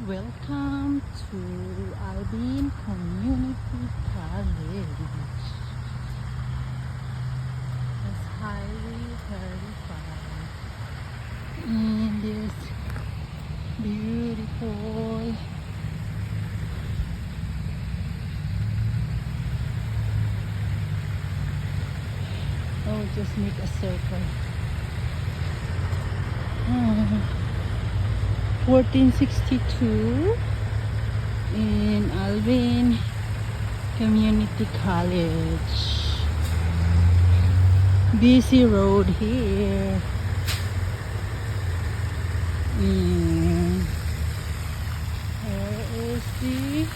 Welcome to Alvin Community College. It's highly terrifying in this beautiful just make a circle. 1462 in Alvin Community College. Busy road here. And where is the,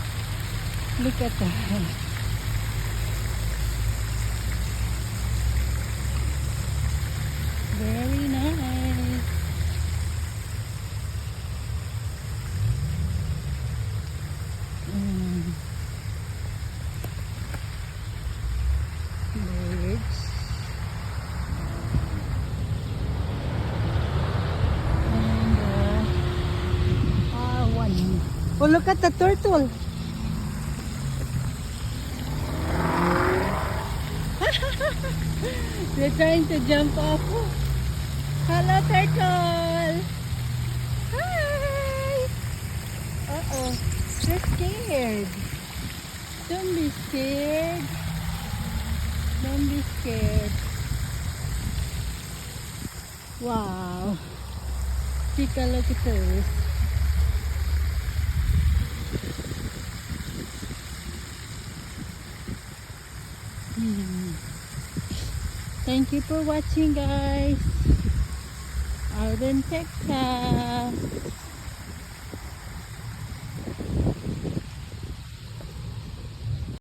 look at that. Very nice. Birds. And one. Oh, look at the turtle. They're trying to jump off. Hello, turtle. Hi. Uh-oh. They're scared. Don't be scared. Don't be scared. Wow. Take a look at this. Thank you for watching, guys. Alvin, Texas.